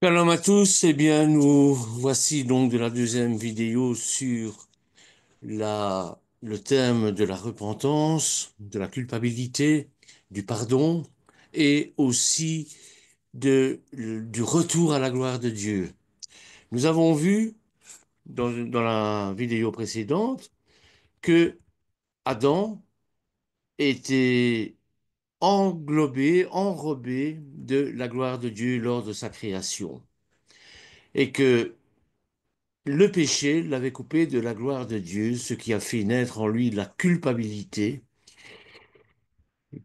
Shalom à tous, eh bien nous voici donc de la deuxième vidéo sur le thème de la repentance, de la culpabilité, du pardon et aussi du retour à la gloire de Dieu. Nous avons vu dans la vidéo précédente que Adam était englobé, enrobé de la gloire de Dieu lors de sa création et que le péché l'avait coupé de la gloire de Dieu, ce qui a fait naître en lui la culpabilité,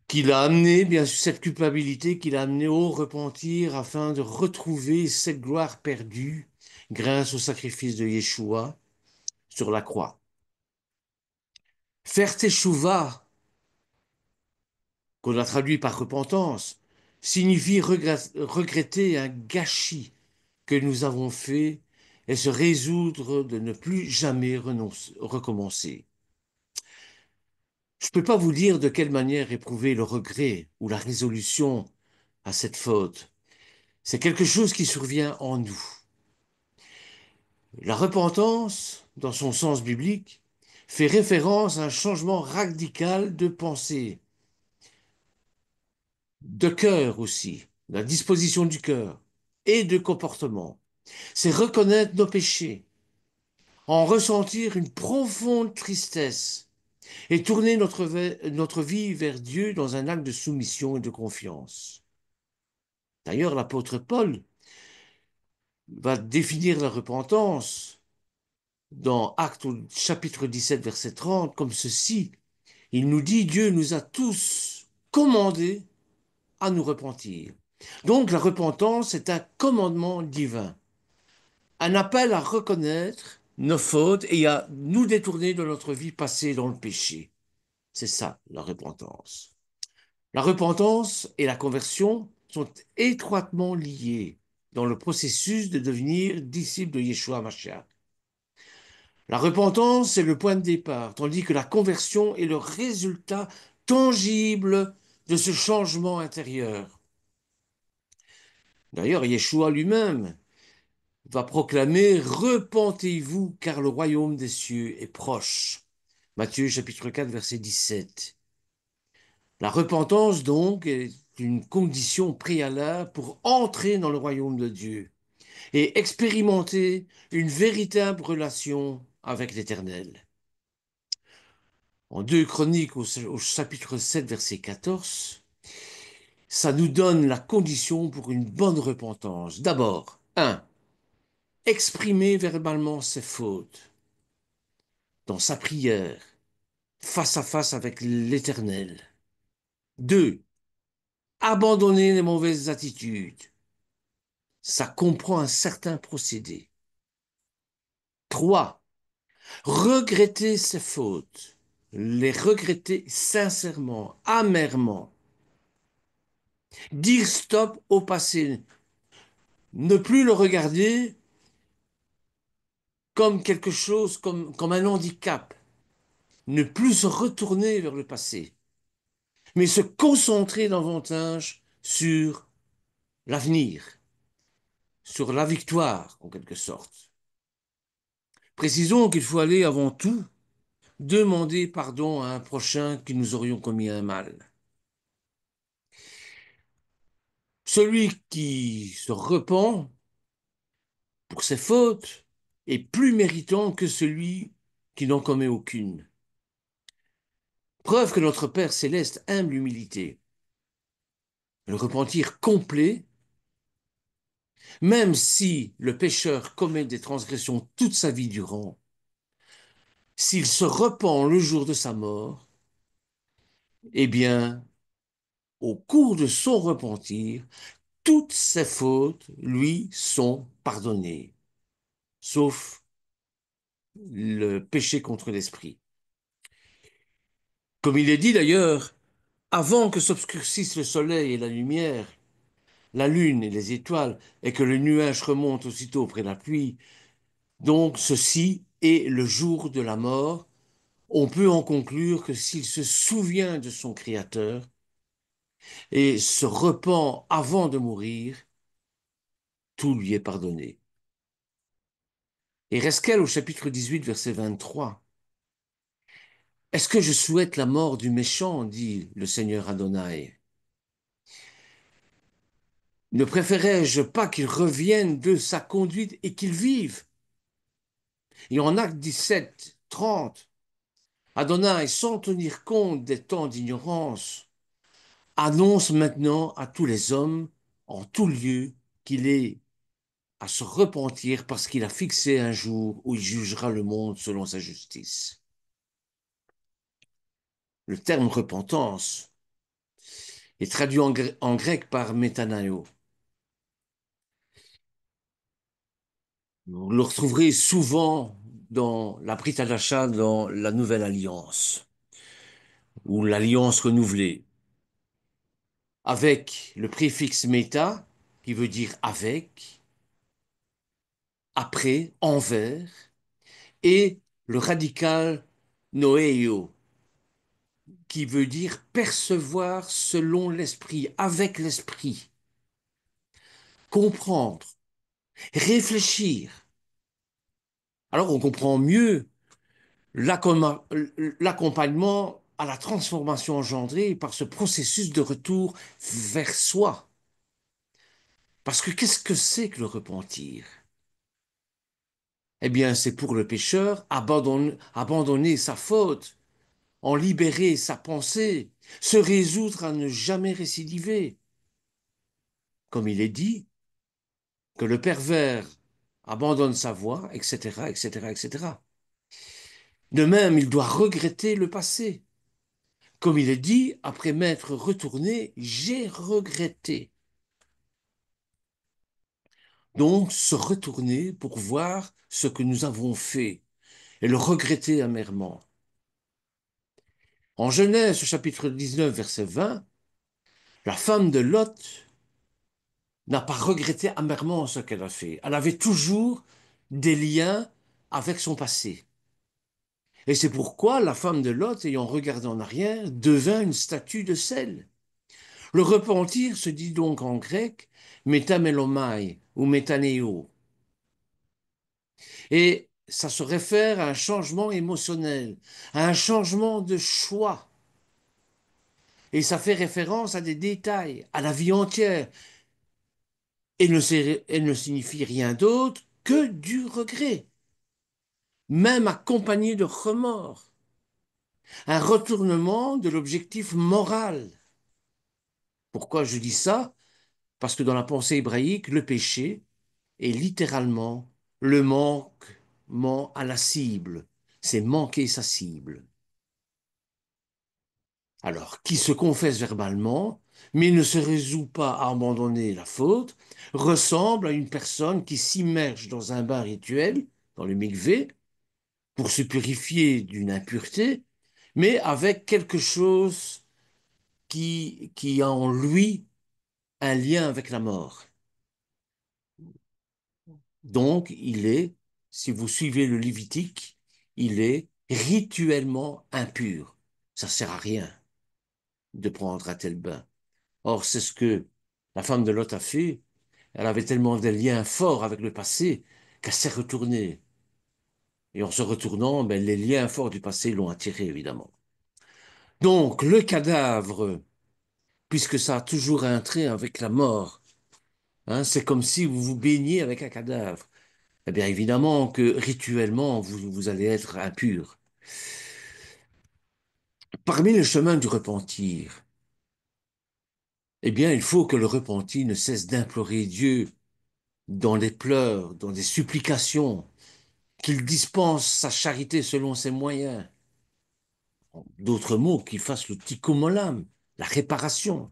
qui l'a amené, bien sûr, cette culpabilité qui l'a amené au repentir afin de retrouver cette gloire perdue grâce au sacrifice de Yeshua sur la croix. Faire teshuva, qu'on a traduit par repentance, signifie regretter un gâchis que nous avons fait et se résoudre de ne plus jamais recommencer. Je ne peux pas vous dire de quelle manière éprouver le regret ou la résolution à cette faute. C'est quelque chose qui survient en nous. La repentance, dans son sens biblique, fait référence à un changement radical de pensée, de cœur aussi, la disposition du cœur et de comportement. C'est reconnaître nos péchés, en ressentir une profonde tristesse et tourner notre vie vers Dieu dans un acte de soumission et de confiance. D'ailleurs, l'apôtre Paul va définir la repentance dans Actes au chapitre 17, verset 30, comme ceci. Il nous dit, Dieu nous a tous commandé à nous repentir. Donc la repentance est un commandement divin, un appel à reconnaître nos fautes et à nous détourner de notre vie passée dans le péché. C'est ça, la repentance. La repentance et la conversion sont étroitement liées dans le processus de devenir disciple de Yeshua Mashiach. La repentance est le point de départ, tandis que la conversion est le résultat tangible de ce changement intérieur. D'ailleurs, Yeshua lui-même va proclamer « Repentez-vous, car le royaume des cieux est proche ». Matthieu chapitre 4, verset 17. La repentance, donc, est une condition préalable pour entrer dans le royaume de Dieu et expérimenter une véritable relation avec l'Éternel. En 2 Chroniques, au chapitre 7, verset 14, ça nous donne la condition pour une bonne repentance. D'abord, 1. Exprimer verbalement ses fautes dans sa prière, face à face avec l'Éternel. 2. Abandonner les mauvaises attitudes. Ça comprend un certain procédé. 3. Regretter ses fautes. Les regretter sincèrement, amèrement. Dire stop au passé. Ne plus le regarder comme quelque chose, comme un handicap. Ne plus se retourner vers le passé, mais se concentrer davantage sur l'avenir, sur la victoire, en quelque sorte. Précisons qu'il faut aller avant tout demander pardon à un prochain qui nous aurions commis un mal. Celui qui se repent pour ses fautes est plus méritant que celui qui n'en commet aucune. Preuve que notre Père céleste aime l'humilité. Le repentir complet, même si le pécheur commet des transgressions toute sa vie durant, s'il se repent le jour de sa mort, eh bien, au cours de son repentir, toutes ses fautes lui sont pardonnées, sauf le péché contre l'esprit. Comme il est dit d'ailleurs, avant que s'obscurcisse le soleil et la lumière, la lune et les étoiles, et que le nuage remonte aussitôt après la pluie, donc ceci est le jour de la mort, on peut en conclure que s'il se souvient de son Créateur et se repent avant de mourir, tout lui est pardonné. Et Resquel au chapitre 18, verset 23. Est-ce que je souhaite la mort du méchant, dit le Seigneur Adonai. Ne préférais-je pas qu'il revienne de sa conduite et qu'il vive? Et en Acte 17, 30, Adonai, sans tenir compte des temps d'ignorance, annonce maintenant à tous les hommes, en tout lieu, qu'il est à se repentir parce qu'il a fixé un jour où il jugera le monde selon sa justice. Le terme repentance est traduit en grec par métanao. Vous le retrouverez souvent dans la Brit Hadasha, dans la Nouvelle Alliance, ou l'Alliance renouvelée, avec le préfixe méta, qui veut dire avec, après, envers, et le radical noéo, qui veut dire percevoir selon l'esprit, avec l'esprit, comprendre, réfléchir. Alors on comprend mieux l'accompagnement à la transformation engendrée par ce processus de retour vers soi. Parce que qu'est-ce que c'est que le repentir? Eh bien, c'est pour le pécheur abandonner sa faute, en libérer sa pensée, se résoudre à ne jamais récidiver. Comme il est dit, que le pervers abandonne sa voie, etc., etc., etc. De même, il doit regretter le passé. Comme il est dit, après m'être retourné, j'ai regretté. Donc, se retourner pour voir ce que nous avons fait et le regretter amèrement. En Genèse, chapitre 19, verset 20, la femme de Lot n'a pas regretté amèrement ce qu'elle a fait. Elle avait toujours des liens avec son passé. Et c'est pourquoi la femme de Lot, ayant regardé en arrière, devint une statue de sel. Le repentir se dit donc en grec métamelomai ou métanéo. Et ça se réfère à un changement émotionnel, à un changement de choix. Et ça fait référence à des détails, à la vie entière. Et ne signifie rien d'autre que du regret, même accompagné de remords. Un retournement de l'objectif moral. Pourquoi je dis ça? Parce que dans la pensée hébraïque, le péché est littéralement le manquement à la cible. C'est manquer sa cible. Alors, qui se confesse verbalement, mais ne se résout pas à abandonner la faute, ressemble à une personne qui s'immerge dans un bain rituel, dans le mikvé, pour se purifier d'une impureté, mais avec quelque chose qui a en lui un lien avec la mort. Donc, il est, si vous suivez le Lévitique, il est rituellement impur. Ça ne sert à rien de prendre un tel bain. Or, c'est ce que la femme de Lot a fait. Elle avait tellement de liens forts avec le passé qu'elle s'est retournée. Et en se retournant, ben, les liens forts du passé l'ont attirée, évidemment. Donc, le cadavre, puisque ça a toujours un trait avec la mort, hein, c'est comme si vous vous baigniez avec un cadavre. Eh bien, évidemment que rituellement, vous allez être impur. Parmi les chemins du repentir, eh bien, il faut que le repenti ne cesse d'implorer Dieu dans des pleurs, dans des supplications, qu'il dispense sa charité selon ses moyens. D'autres mots, qu'il fasse le tikkun olam, la réparation,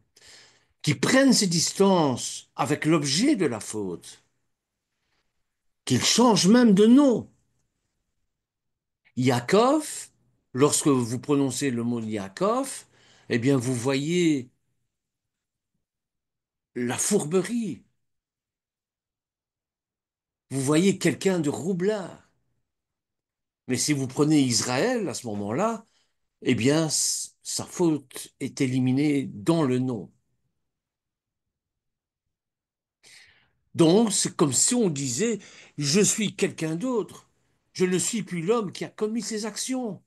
qu'il prenne ses distances avec l'objet de la faute, qu'il change même de nom. Yaakov, lorsque vous prononcez le mot Yaakov, eh bien, vous voyez la fourberie. Vous voyez quelqu'un de roublard. Mais si vous prenez Israël à ce moment-là, eh bien, sa faute est éliminée dans le nom. Donc, c'est comme si on disait, je suis quelqu'un d'autre. Je ne suis plus l'homme qui a commis ces actions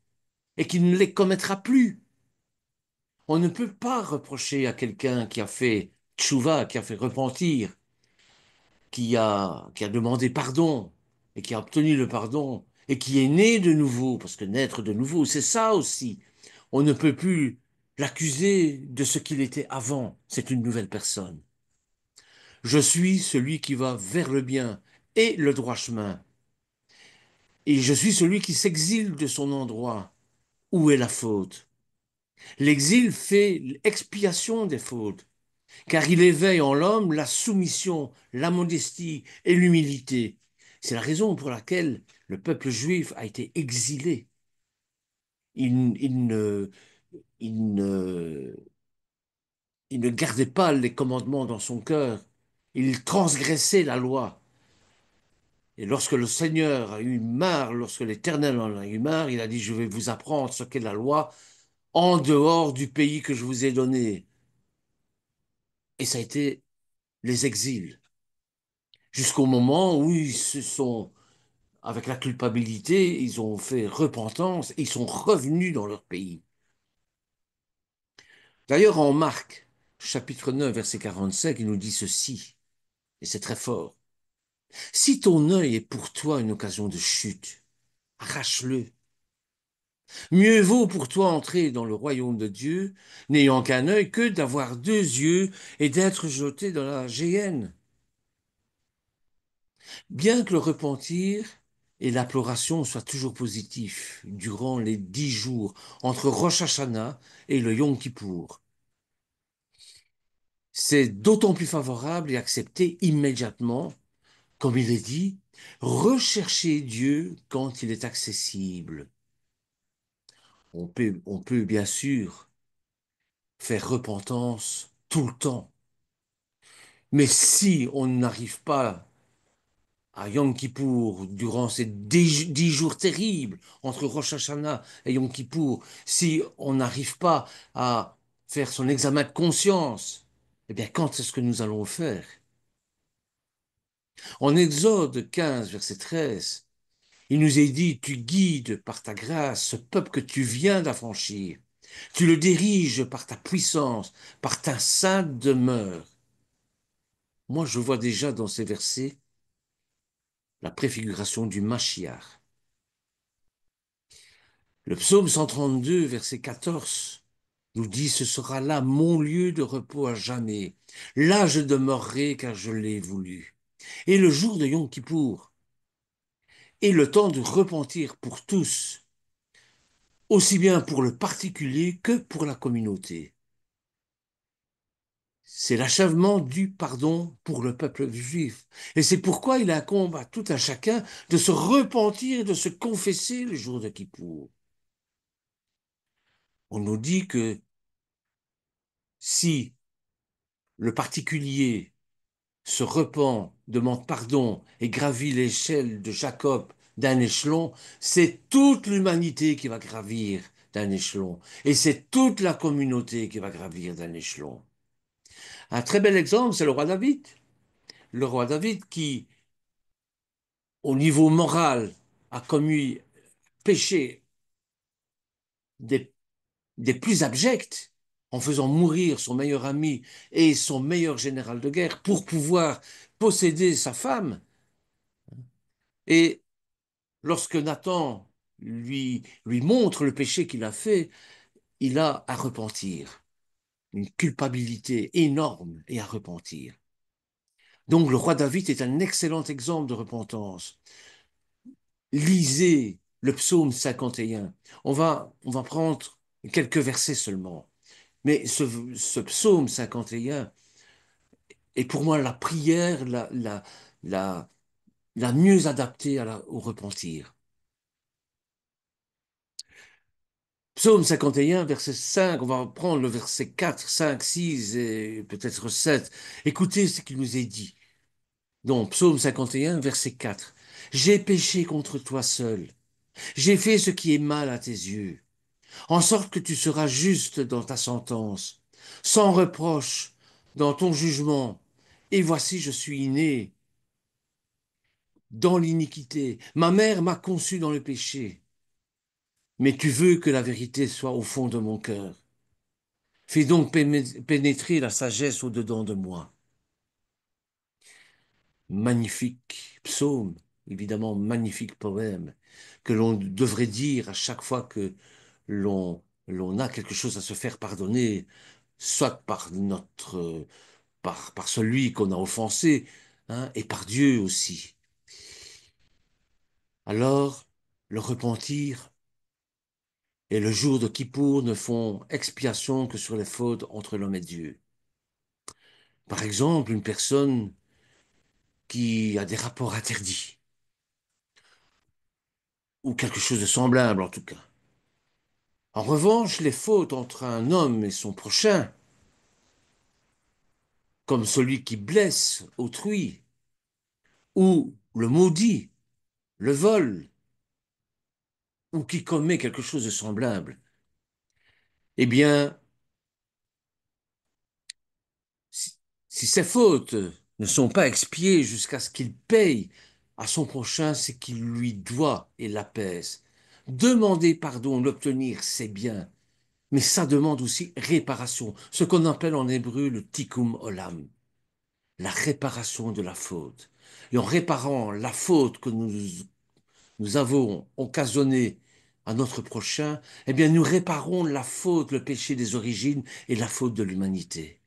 et qui ne les commettra plus. On ne peut pas reprocher à quelqu'un qui a fait tchouva, qui a fait repentir, qui a demandé pardon et qui a obtenu le pardon et qui est né de nouveau, parce que naître de nouveau, c'est ça aussi. On ne peut plus l'accuser de ce qu'il était avant. C'est une nouvelle personne. Je suis celui qui va vers le bien et le droit chemin. Et je suis celui qui s'exile de son endroit. Où est la faute? L'exil fait expiation des fautes, car il éveille en l'homme la soumission, la modestie et l'humilité. C'est la raison pour laquelle le peuple juif a été exilé. Il ne, il ne, il ne gardait pas les commandements dans son cœur. Il transgressait la loi. Et lorsque le Seigneur a eu marre, lorsque l'Éternel en a eu marre, il a dit, je vais vous apprendre ce qu'est la loi en dehors du pays que je vous ai donné. Et ça a été les exils. Jusqu'au moment où ils se sont, avec la culpabilité, ils ont fait repentance et ils sont revenus dans leur pays. D'ailleurs, en Marc, chapitre 9, verset 45, il nous dit ceci, et c'est très fort. Si ton œil est pour toi une occasion de chute, arrache-le. Mieux vaut pour toi entrer dans le royaume de Dieu, n'ayant qu'un œil, que d'avoir deux yeux et d'être jeté dans la géhenne. Bien que le repentir et l'imploration soient toujours positifs durant les 10 jours entre Rosh Hashanah et le Yom Kippour, c'est d'autant plus favorable et accepté immédiatement, comme il est dit, rechercher Dieu quand il est accessible. On peut bien sûr faire repentance tout le temps, mais si on n'arrive pas à Yom Kippour, durant ces 10 jours terribles entre Rosh Hashanah et Yom Kippour, si on n'arrive pas à faire son examen de conscience, eh bien, quand est-ce que nous allons le faire? En Exode 15, verset 13, il nous est dit, tu guides par ta grâce ce peuple que tu viens d'affranchir. Tu le diriges par ta puissance, par ta sainte demeure. Moi, je vois déjà dans ces versets la préfiguration du Mashiach. Le psaume 132, verset 14, nous dit, ce sera là mon lieu de repos à jamais. Là je demeurerai car je l'ai voulu. Et le jour de Yom Kippour est le temps de repentir pour tous, aussi bien pour le particulier que pour la communauté. C'est l'achèvement du pardon pour le peuple juif. Et c'est pourquoi il incombe à tout un chacun de se repentir et de se confesser le jour de Kippour. On nous dit que si le particulier se repent, demande pardon et gravit l'échelle de Jacob d'un échelon, c'est toute l'humanité qui va gravir d'un échelon. Et c'est toute la communauté qui va gravir d'un échelon. Un très bel exemple, c'est le roi David. Le roi David qui, au niveau moral, a commis péché des, des plus abjects en faisant mourir son meilleur ami et son meilleur général de guerre pour pouvoir posséder sa femme. Et lorsque Nathan lui montre le péché qu'il a fait, il a à repentir, une culpabilité énorme et à repentir. Donc le roi David est un excellent exemple de repentance. Lisez le psaume 51. On va prendre quelques versets seulement. Mais ce psaume 51 est pour moi la prière la, la mieux adaptée au repentir. Psaume 51, verset 5, on va prendre le verset 4, 5, 6 et peut-être 7. Écoutez ce qu'il nous est dit. Donc, Psaume 51, verset 4. J'ai péché contre toi seul. J'ai fait ce qui est mal à tes yeux, en sorte que tu seras juste dans ta sentence, sans reproche dans ton jugement. Et voici, je suis né. dans l'iniquité. Ma mère m'a conçu dans le péché. Mais tu veux que la vérité soit au fond de mon cœur. Fais donc pénétrer la sagesse au-dedans de moi. Magnifique psaume, évidemment, magnifique poème, que l'on devrait dire à chaque fois que l'on a quelque chose à se faire pardonner, soit par celui qu'on a offensé, hein, et par Dieu aussi. Alors, le repentir et le jour de Kippour ne font expiation que sur les fautes entre l'homme et Dieu. Par exemple, une personne qui a des rapports interdits, ou quelque chose de semblable en tout cas. En revanche, les fautes entre un homme et son prochain, comme celui qui blesse autrui, ou le maudit, le vol, ou qui commet quelque chose de semblable, eh bien, si, si ces fautes ne sont pas expiées jusqu'à ce qu'il paye à son prochain ce qu'il lui doit et l'apaise, demander pardon, l'obtenir, c'est bien, mais ça demande aussi réparation, ce qu'on appelle en hébreu le tikkun olam, la réparation de la faute. Et en réparant la faute que nous avons occasionnée à notre prochain, eh bien nous réparons la faute, le péché des origines et la faute de l'humanité.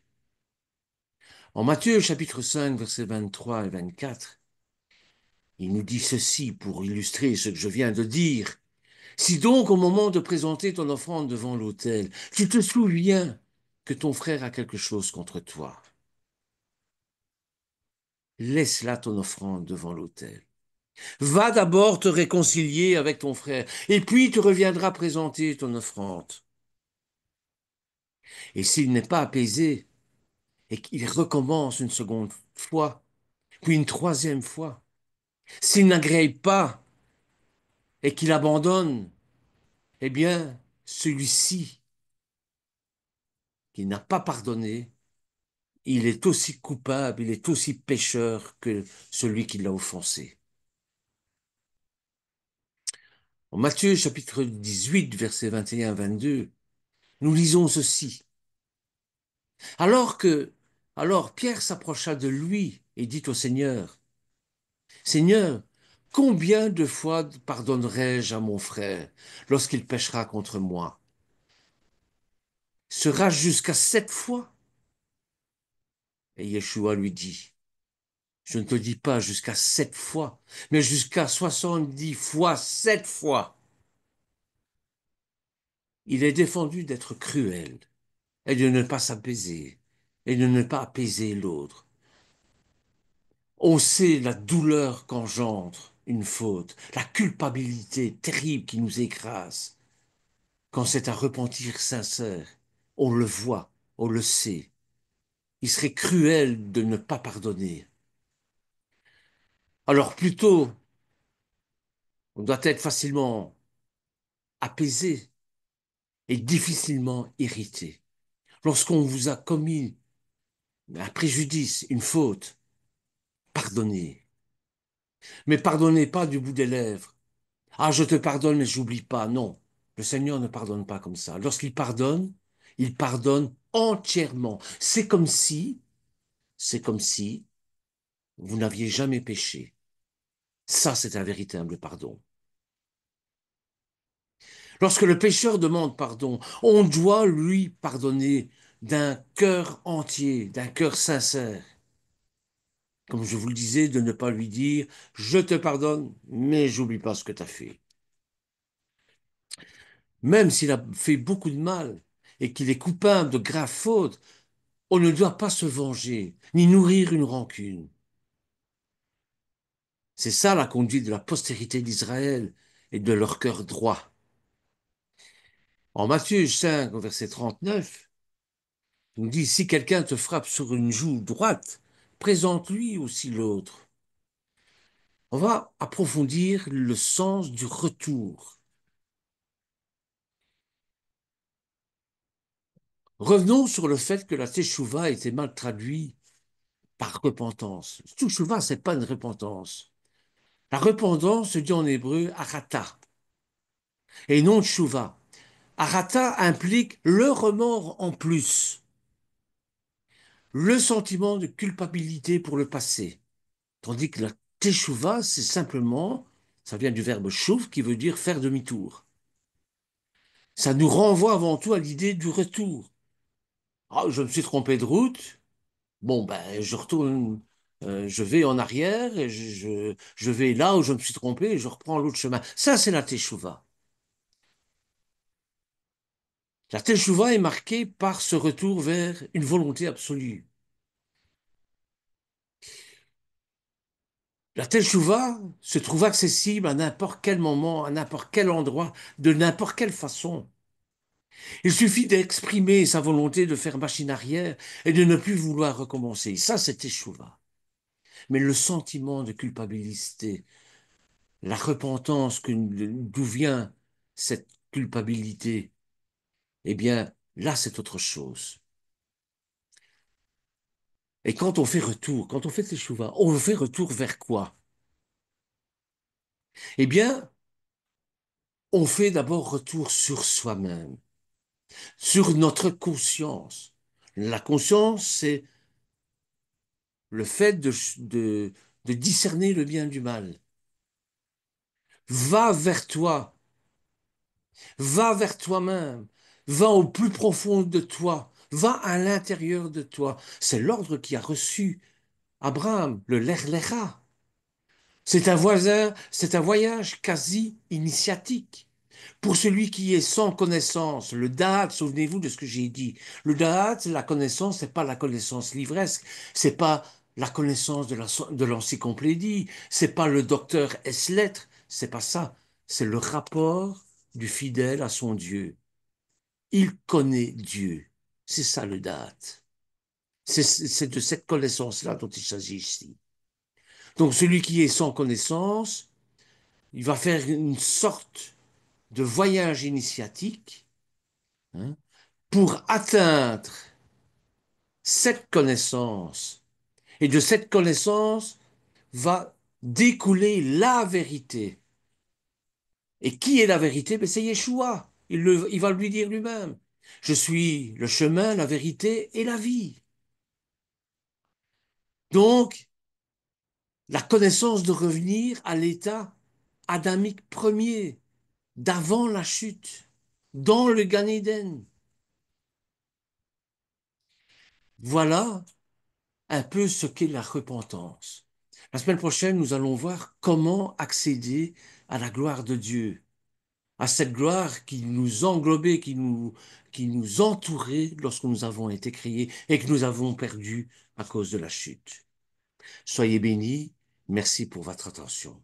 En Matthieu chapitre 5, versets 23 et 24, il nous dit ceci pour illustrer ce que je viens de dire. Si donc au moment de présenter ton offrande devant l'autel, tu te souviens que ton frère a quelque chose contre toi, laisse là ton offrande devant l'autel. Va d'abord te réconcilier avec ton frère, et puis tu reviendras présenter ton offrande. Et s'il n'est pas apaisé, et qu'il recommence une seconde fois, puis une troisième fois, s'il n'agrée pas et qu'il abandonne, eh bien, celui-ci qui n'a pas pardonné, il est aussi coupable, il est aussi pécheur que celui qui l'a offensé. En Matthieu chapitre 18, versets 21 à 22, nous lisons ceci. Alors que, alors Pierre s'approcha de lui et dit au Seigneur, Seigneur, combien de fois pardonnerai-je à mon frère lorsqu'il péchera contre moi? Sera-je jusqu'à 7 fois? Et Yeshua lui dit, je ne te dis pas jusqu'à 7 fois, mais jusqu'à 70 fois 7 fois. Il est défendu d'être cruel et de ne pas s'apaiser et de ne pas apaiser l'autre. On sait la douleur qu'engendre une faute, la culpabilité terrible qui nous écrase. Quand c'est un repentir sincère, on le voit, on le sait. Il serait cruel de ne pas pardonner. Alors plutôt, on doit être facilement apaisé et difficilement irrité. Lorsqu'on vous a commis un préjudice, une faute, pardonnez. Mais pardonnez pas du bout des lèvres. Ah, je te pardonne, mais j'oublie pas. Non, le Seigneur ne pardonne pas comme ça. Lorsqu'il pardonne, il pardonne entièrement. C'est comme si vous n'aviez jamais péché. Ça, c'est un véritable pardon. Lorsque le pécheur demande pardon, on doit lui pardonner d'un cœur entier, d'un cœur sincère. Comme je vous le disais, de ne pas lui dire, je te pardonne, mais j'oublie pas ce que tu as fait. Même s'il a fait beaucoup de mal et qu'il est coupable de graves fautes, on ne doit pas se venger, ni nourrir une rancune. C'est ça la conduite de la postérité d'Israël et de leur cœur droit. En Matthieu 5, verset 39, il nous dit, si quelqu'un te frappe sur une joue droite, présente-lui aussi l'autre. On va approfondir le sens du retour. Revenons sur le fait que la teshuva a été mal traduit par repentance. Teshuva, c'est pas une repentance. La repentance se dit en hébreu arata et non tshuva. Arata implique le remords en plus, le sentiment de culpabilité pour le passé. Tandis que la teshuva, c'est simplement, ça vient du verbe shuv qui veut dire faire demi-tour. Ça nous renvoie avant tout à l'idée du retour. Ah, je me suis trompé de route. Bon, ben, je retourne, je vais en arrière et je vais là où je me suis trompé et je reprends l'autre chemin. Ça, c'est la teshuva. La teshuva est marquée par ce retour vers une volonté absolue. La teshuva se trouve accessible à n'importe quel moment, à n'importe quel endroit, de n'importe quelle façon. Il suffit d'exprimer sa volonté de faire machine arrière et de ne plus vouloir recommencer. Ça, c'est teshuva. Mais le sentiment de culpabilité, la repentance d'où vient cette culpabilité, eh bien, là, c'est autre chose. Et quand on fait retour, quand on fait teshuva, on fait retour vers quoi? Eh bien, on fait d'abord retour sur soi-même, sur notre conscience. La conscience, c'est le fait de discerner le bien du mal. Va vers toi, va vers toi-même, va au plus profond de toi, va à l'intérieur de toi. C'est l'ordre qui a reçu Abraham, le Lerlecha. C'est un voyage quasi initiatique. Pour celui qui est sans connaissance, le da'at, souvenez-vous de ce que j'ai dit. Le da'at, la connaissance, c'est pas la connaissance livresque, c'est pas la connaissance de l'encyclopédie, c'est pas le docteur S-lettres, c'est pas ça. C'est le rapport du fidèle à son Dieu. Il connaît Dieu. C'est ça le da'at. C'est de cette connaissance-là dont il s'agit ici. Donc celui qui est sans connaissance, il va faire une sorte de voyage initiatique, hein, pour atteindre cette connaissance. Et de cette connaissance va découler la vérité. Et qui est la vérité? Ben, c'est Yeshua. Il va lui dire lui-même. Je suis le chemin, la vérité et la vie. Donc, la connaissance de revenir à l'état adamique premier, d'avant la chute, dans le Gan Eden. Voilà un peu ce qu'est la repentance. La semaine prochaine, nous allons voir comment accéder à la gloire de Dieu, à cette gloire qui nous englobait, qui nous entourait lorsque nous avons été créés et que nous avons perdu à cause de la chute. Soyez bénis. Merci pour votre attention.